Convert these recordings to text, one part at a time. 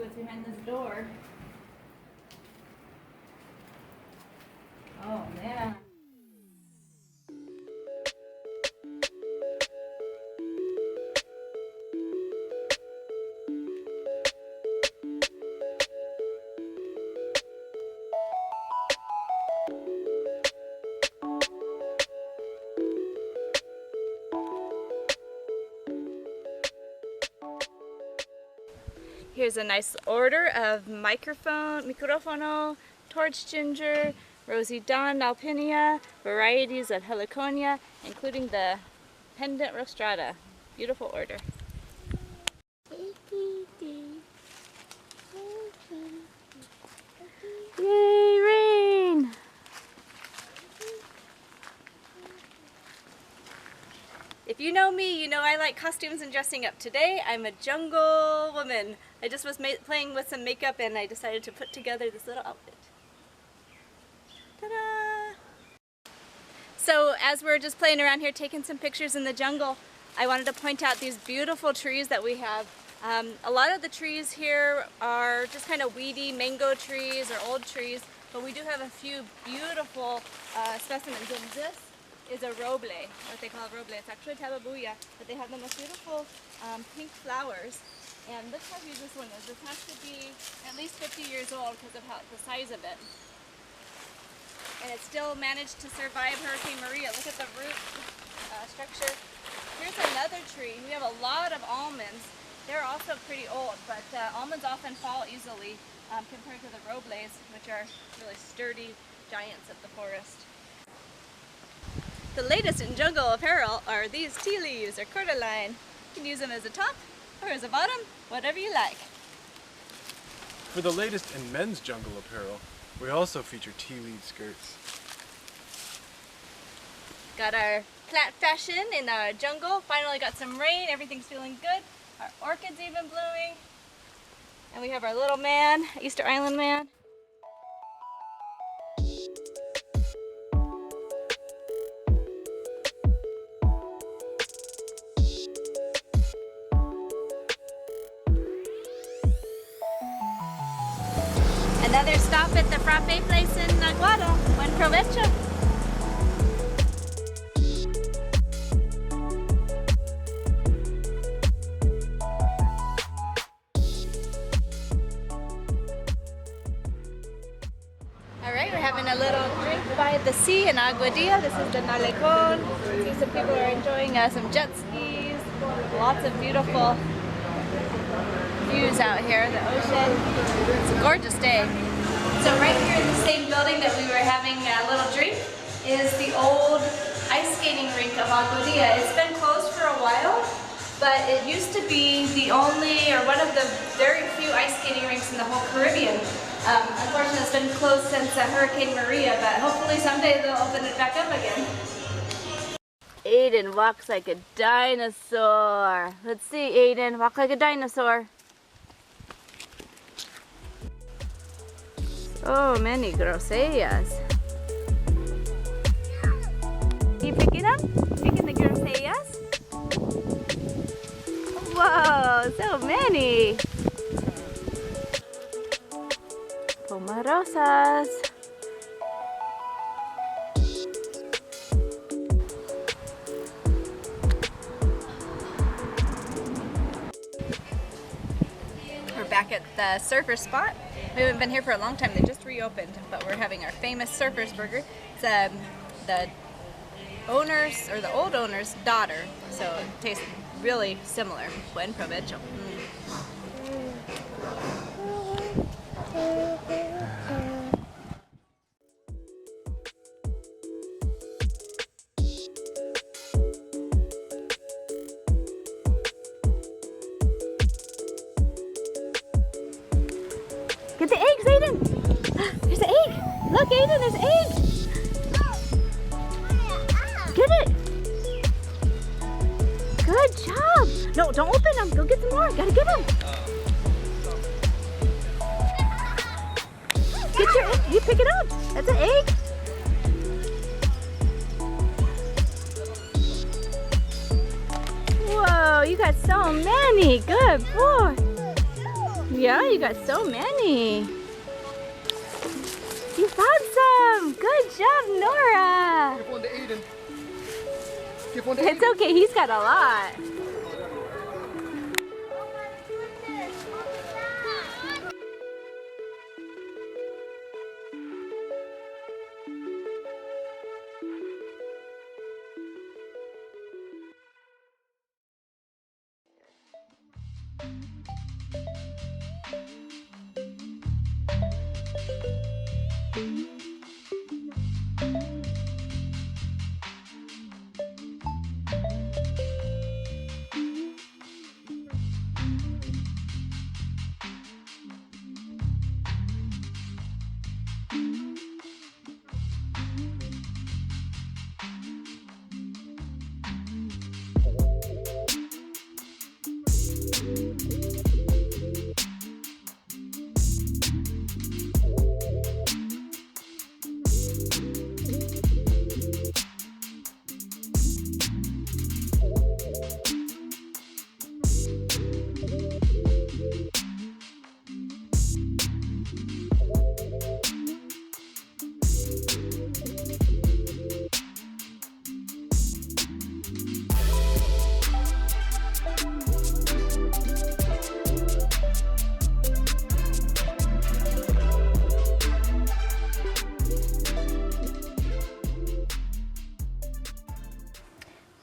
what's behind this door. Oh man. Here's a nice order of microfono, torch ginger, rosy dawn alpinia, varieties of heliconia, including the pendant rostrata. Beautiful order. Yay, rain! If you know me, you know I like costumes and dressing up. Today, I'm a jungle woman. I just was playing with some makeup and I decided to put together this little outfit. Ta-da! So as we're just playing around here taking some pictures in the jungle, I wanted to point out these beautiful trees that we have. A lot of the trees here are just kind of weedy mango trees or old trees, but we do have a few beautiful specimens. And this is a roble, what they call a roble. It's actually tababuya, but they have the most beautiful pink flowers. And look how huge this one is. This has to be at least 50 years old because of the size of it. And it still managed to survive Hurricane Maria. Look at the root structure. Here's another tree. We have a lot of almonds. They're also pretty old, but almonds often fall easily compared to the robles, which are really sturdy giants of the forest. The latest in jungle apparel are these tea leaves or cordyline. You can use them as a top or as a bottom, whatever you like. For the latest in men's jungle apparel, we also feature tea leaf skirts. Got our plant fashion in our jungle. Finally got some rain, everything's feeling good. Our orchids even blooming. And we have our little man, Easter Island man. Another stop at the frappe place in Aguadilla. Buen provecho. Alright, we're having a little drink by the sea in Aguadilla. This is the Malecon. See some people are enjoying some jet skis. Lots of beautiful views out here, the ocean. It's a gorgeous day. So right here in the same building that we were having a little drink is the old ice skating rink of Aguadilla. It's been closed for a while, but it used to be the only or one of the very few ice skating rinks in the whole Caribbean. Unfortunately, it's been closed since Hurricane Maria, but hopefully someday they'll open it back up again. Aiden walks like a dinosaur. Let's see, Aiden, walk like a dinosaur. So many grosellas. You picking them? Picking the grosellas? Whoa, so many. Pomarosas. We're back at the surfer spot. We haven't been here for a long time. They just reopened, but we're having our famous surfer's burger. It's the owner's or the old owner's daughter, so it tastes really similar. Buen provecho. Get the eggs, Aiden! There's an egg! Look, Aiden, there's eggs! Get it! Good job! No, don't open them. Go get some more. Gotta get them. Get your egg. You pick it up. That's an egg. Whoa, you got so many. Good boy. Yeah, you got so many. You found some. Good job, Nora. Give one to Aiden. Give one to It's Aiden. okay, he's got a lot.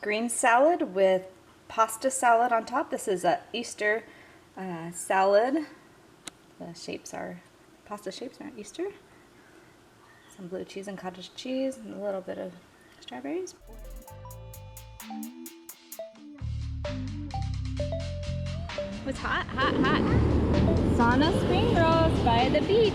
Green salad with pasta salad on top. This is a Easter salad. The shapes are, pasta shapes are Easter. Some blue cheese and cottage cheese and a little bit of strawberries. It's hot, hot, hot. Sauna spring rolls by the beach.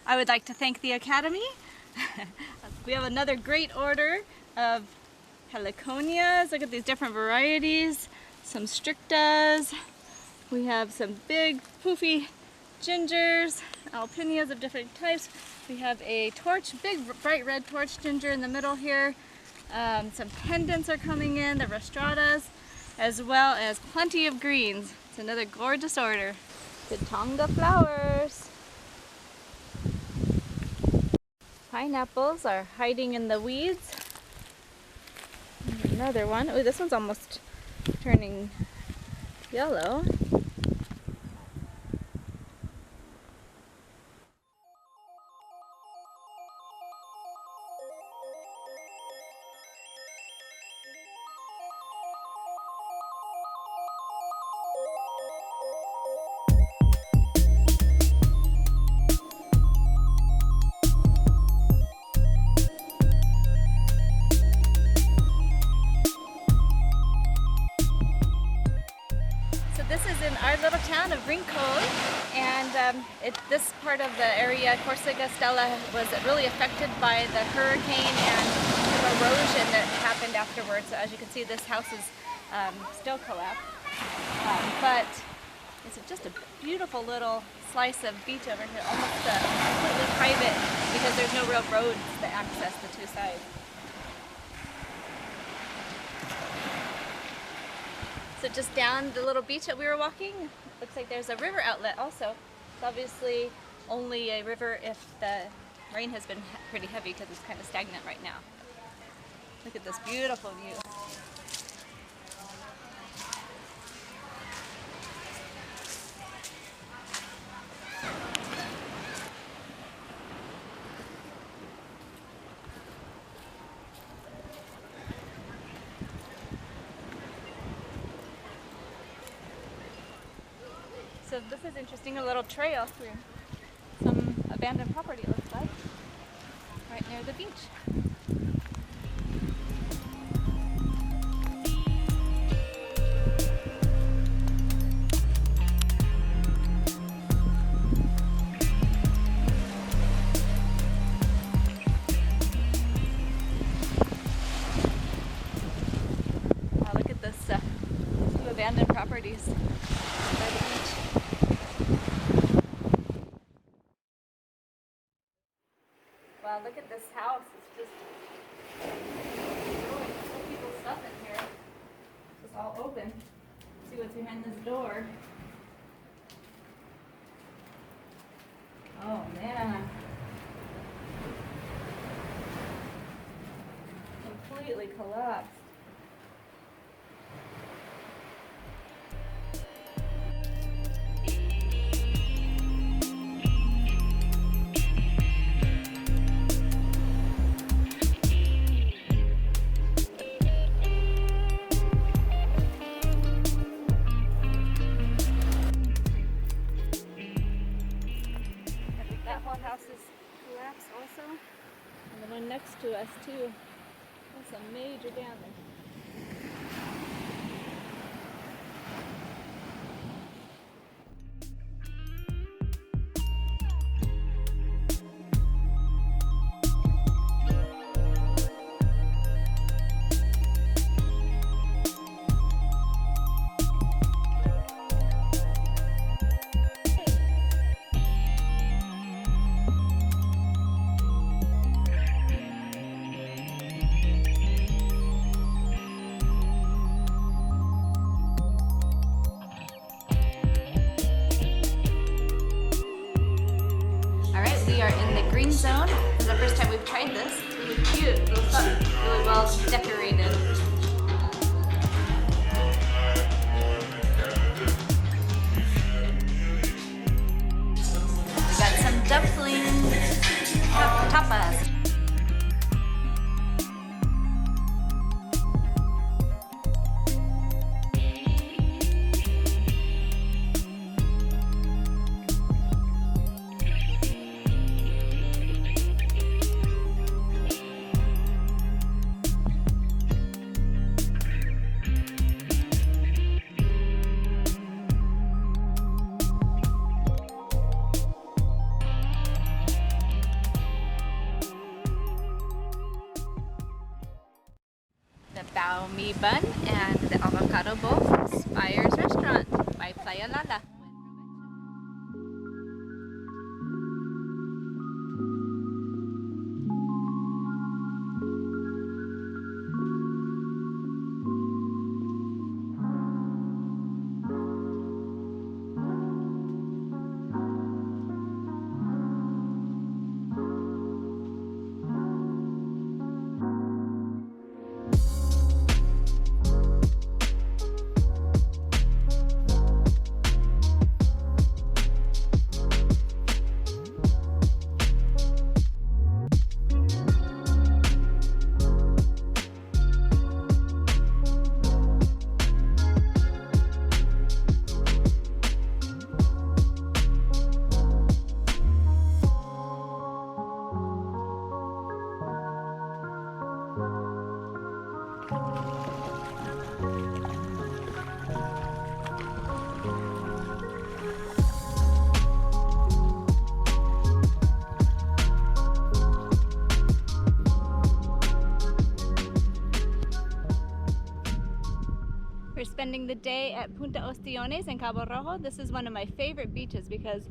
I would like to thank the Academy. We have another great order of heliconias. Look at these different varieties. Some strictas. We have some big poofy gingers, alpinias of different types. We have a torch, big bright red torch ginger in the middle here. Some pendants are coming in, the rostradas, as well as plenty of greens. It's another gorgeous order. The Tonga flowers. Pineapples are hiding in the weeds. And another one. Oh, this one's almost turning yellow. This is in our little town of Rincon, and this part of the area, Corsica Stella, was really affected by the hurricane and the erosion that happened afterwards. So as you can see, this house is still collapsed, but it's just a beautiful little slice of beach over here, almost completely private because there's no real roads that access the two sides. So just down the little beach that we were walking, looks like there's a river outlet also. It's obviously only a river if the rain has been pretty heavy because it's kind of stagnant right now. Look at this beautiful view. So this is interesting, a little trail through some abandoned property, it looks like, right near the beach. Wow, look at this, two abandoned properties by the beach. Wow, look at this house. It's just throwing other people's stuff in here. It's just all open. See what's behind this door. Oh man. Completely collapsed. And the one next to us too. That's some major damage. We are in the green zone. This is the first time we've tried this. It's really cute, really fun, really well decorated. We got some dumplings, tapas. Bao Mi Bun and the avocado bowl from Spire's Restaurant by Playa Lala. We're spending the day at Punta Ostiones in Cabo Rojo. This is one of my favorite beaches because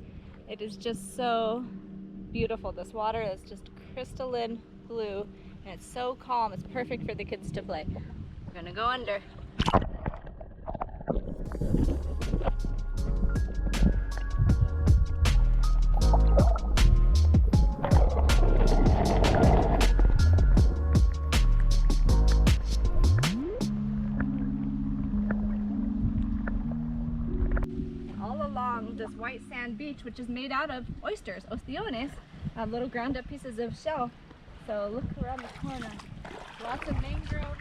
it is just so beautiful. This water is just crystalline blue and it's so calm. It's perfect for the kids to play. We're gonna go under. All along this white sand beach, which is made out of oysters, ostiones, little ground up pieces of shell. So look around the corner, lots of mangrove.